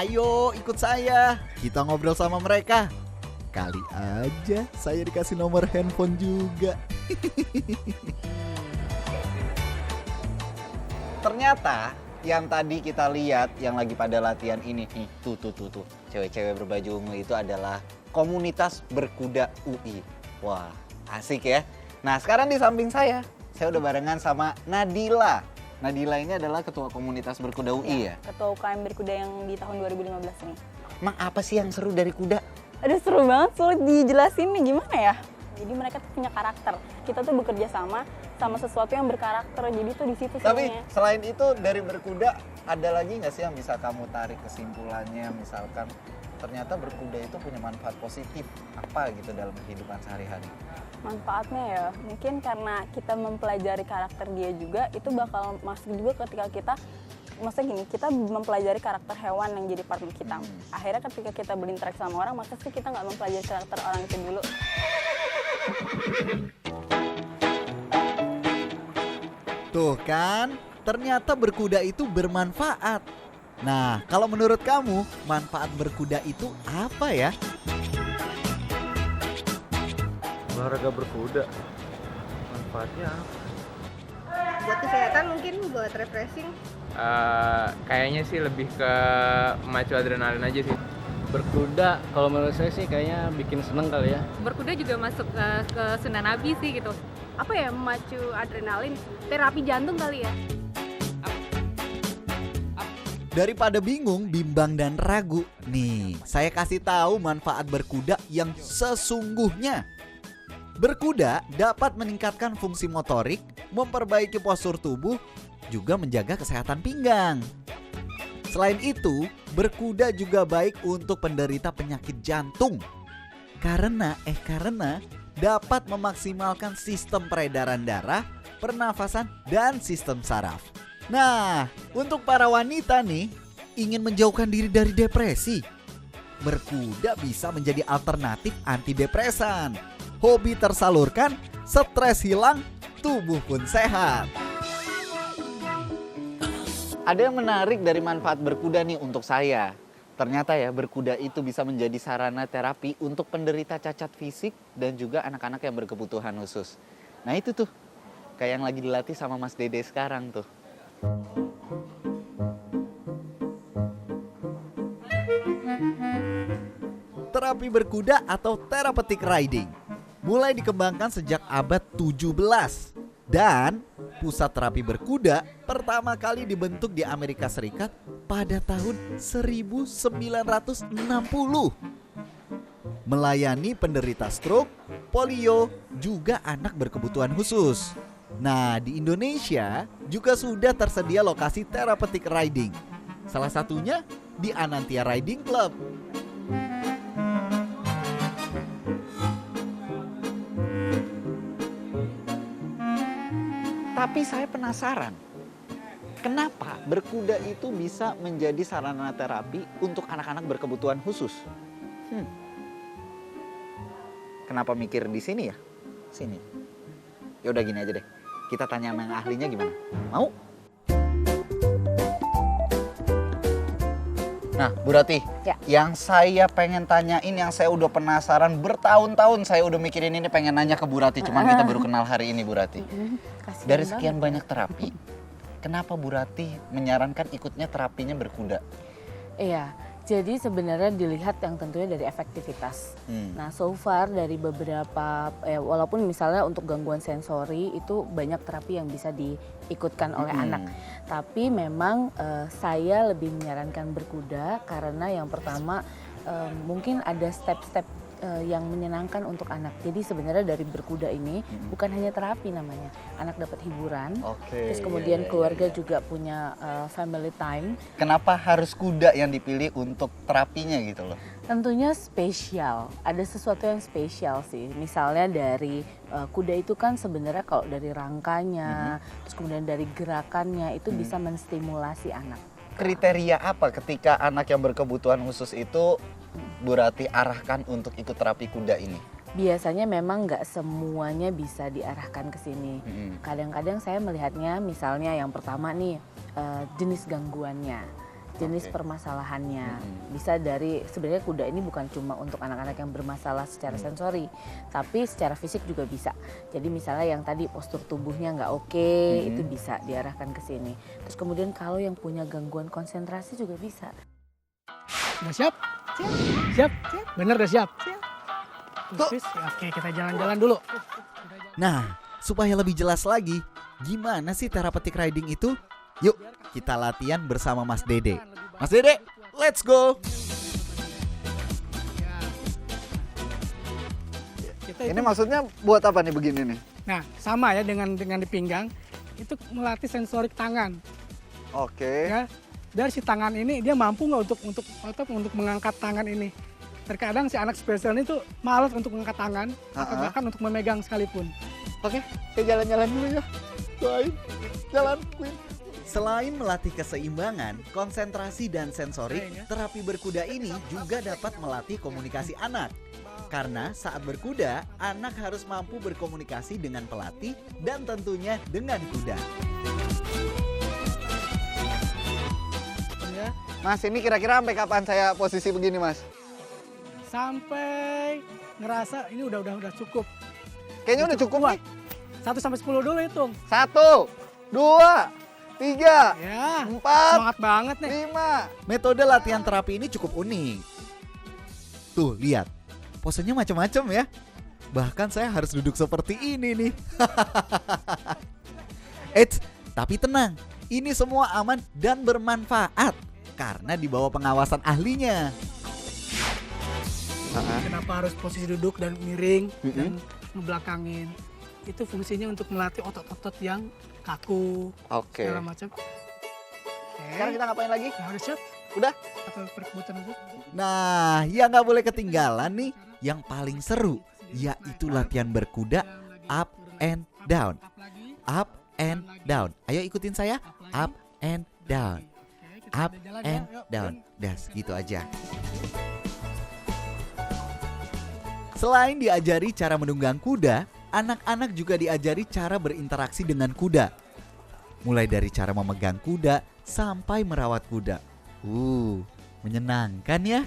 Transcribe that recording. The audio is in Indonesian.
Ayo ikut saya, kita ngobrol sama mereka. Kali aja saya dikasih nomor handphone juga. Ternyata yang tadi kita lihat yang lagi pada latihan ini nih, tuh. Cewek-cewek berbaju ungu itu adalah komunitas berkuda UI. Wah, asik ya. Nah, sekarang di samping saya udah barengan sama Nadila. Nadila ini adalah ketua komunitas berkuda UI ya? Ketua UKM berkuda yang di tahun 2015 ini. Emang apa sih yang seru dari kuda? Aduh, seru banget, sulit dijelasin nih gimana ya. Jadi mereka tuh punya karakter. Kita tuh bekerja sama sesuatu yang berkarakter. Jadi tuh di situ Tapi serunya. selain itu dari berkuda ada lagi nggak sih yang bisa kamu tarik kesimpulannya? Misalkan ternyata berkuda itu punya manfaat positif apa gitu dalam kehidupan sehari-hari? Manfaatnya ya, mungkin karena kita mempelajari karakter dia juga, itu bakal masuk juga ketika kita, maksudnya gini, kita mempelajari karakter hewan yang jadi partner kita. Akhirnya ketika kita berinteraksi sama orang, maka sih kita nggak mempelajari karakter orang itu dulu. Tuh kan, ternyata berkuda itu bermanfaat. Nah, kalau menurut kamu, manfaat berkuda itu apa ya? Olahraga berkuda, manfaatnya apa? Buat kesehatan mungkin, buat refreshing. Kayaknya sih lebih ke memacu adrenalin aja sih. Berkuda kalau menurut saya sih kayaknya bikin seneng kali ya. Berkuda juga masuk ke sunnah Nabi sih gitu. Apa ya, memacu adrenalin, terapi jantung kali ya. Daripada bingung, bimbang, dan ragu, nih saya kasih tahu manfaat berkuda yang sesungguhnya. Berkuda dapat meningkatkan fungsi motorik, memperbaiki postur tubuh, juga menjaga kesehatan pinggang. Selain itu, berkuda juga baik untuk penderita penyakit jantung. Karena dapat memaksimalkan sistem peredaran darah, pernafasan, dan sistem saraf. Nah, untuk para wanita nih, ingin menjauhkan diri dari depresi, berkuda bisa menjadi alternatif antidepresan. Hobi tersalurkan, stres hilang, tubuh pun sehat. Ada yang menarik dari manfaat berkuda nih untuk saya. Ternyata ya, berkuda itu bisa menjadi sarana terapi untuk penderita cacat fisik dan juga anak-anak yang berkebutuhan khusus. Nah itu tuh, kayak yang lagi dilatih sama Mas Dede sekarang tuh. Terapi berkuda atau therapeutic riding mulai dikembangkan sejak abad 17 dan pusat terapi berkuda pertama kali dibentuk di Amerika Serikat pada tahun 1960. Melayani penderita stroke, polio, juga anak berkebutuhan khusus. Nah, di Indonesia juga sudah tersedia lokasi therapeutic riding. Salah satunya di Anantia Riding Club. Tapi saya penasaran, kenapa berkuda itu bisa menjadi sarana terapi untuk anak-anak berkebutuhan khusus? Kenapa mikir di sini ya? Sini. Ya udah gini aja deh. Kita tanya sama yang ahlinya gimana? Mau? Nah, Bu Rati, Ya. yang saya pengen tanyain, yang saya udah penasaran bertahun-tahun, saya udah mikirin ini pengen nanya ke Bu Rati, cuman kita baru kenal hari ini, Bu Rati. Kasian Dari banget sekian ya. banyak terapi, kenapa Bu Rati menyarankan ikutnya terapinya berkuda? Iya, jadi sebenarnya dilihat yang tentunya dari efektivitas. Nah, so far dari beberapa, walaupun misalnya untuk gangguan sensori itu banyak terapi yang bisa diikutkan oleh anak. Tapi memang saya lebih menyarankan berkuda karena yang pertama mungkin ada step-step yang menyenangkan untuk anak. Jadi sebenarnya dari berkuda ini bukan hanya terapi namanya. Anak dapat hiburan, terus kemudian keluarga juga punya family time. Kenapa harus kuda yang dipilih untuk terapinya gitu loh? Tentunya spesial, ada sesuatu yang spesial sih. Misalnya dari kuda itu kan sebenarnya kalau dari rangkanya, terus kemudian dari gerakannya itu bisa menstimulasi anak. Kriteria apa ketika anak yang berkebutuhan khusus itu Bu Rati arahkan untuk ikut terapi kuda ini? Biasanya memang nggak semuanya bisa diarahkan ke sini. Kadang-kadang saya melihatnya misalnya yang pertama nih jenis gangguannya. jenis Oke. permasalahannya. Bisa dari sebenarnya kuda ini bukan cuma untuk anak-anak yang bermasalah secara sensori, tapi secara fisik juga bisa. Jadi misalnya yang tadi postur tubuhnya nggak oke, itu bisa diarahkan ke sini. Terus kemudian kalau yang punya gangguan konsentrasi juga bisa. Udah siap? Siap? Bener udah siap? Persis? Oke, kita jalan-jalan dulu. Nah, supaya lebih jelas lagi, gimana sih therapeutic riding itu? Yuk, kita latihan bersama Mas Dede. Mas Dede, let's go! Ini maksudnya buat apa nih begini nih? Nah, sama ya dengan di pinggang, itu melatih sensorik tangan. Oke. Ya, dari si tangan ini dia mampu nggak untuk mengangkat tangan ini. Terkadang si anak spesial ini tuh malas untuk mengangkat tangan atau bahkan untuk memegang sekalipun. Oke, saya jalan-jalan dulu ya. Doain, jalan, Queen. Selain melatih keseimbangan, konsentrasi dan sensorik, terapi berkuda ini juga dapat melatih komunikasi anak. Karena saat berkuda, anak harus mampu berkomunikasi dengan pelatih dan tentunya dengan kuda. Ya, Mas, ini kira-kira sampai kapan saya posisi begini, Mas? sampai ngerasa ini udah cukup. Kayaknya udah cukup nih. 1 sampai 10 dulu hitung. 1, 2, 3, Ya, 4, semangat banget nih. 5. Metode latihan terapi ini cukup unik. Tuh, lihat. Posenya macam-macam ya. Bahkan saya harus duduk seperti ini nih. Eits, tapi tenang. Ini semua aman dan bermanfaat karena di bawah pengawasan ahlinya. Kenapa harus posisi duduk dan miring dan ngebelakangin? Itu fungsinya untuk melatih otot-otot yang kaku, Oke. segala macam. Sekarang kita ngapain lagi? Nah, udah siap? Udah? Atau perkubutan dulu? Nah, yang nggak boleh ketinggalan nih, yang paling seru, yaitu latihan berkuda up and down. Up and down. Ayo ikutin saya, up and down. Up and down. Das, gitu aja. Selain diajari cara menunggang kuda, anak-anak juga diajari cara berinteraksi dengan kuda. Mulai dari cara memegang kuda sampai merawat kuda. Menyenangkan ya.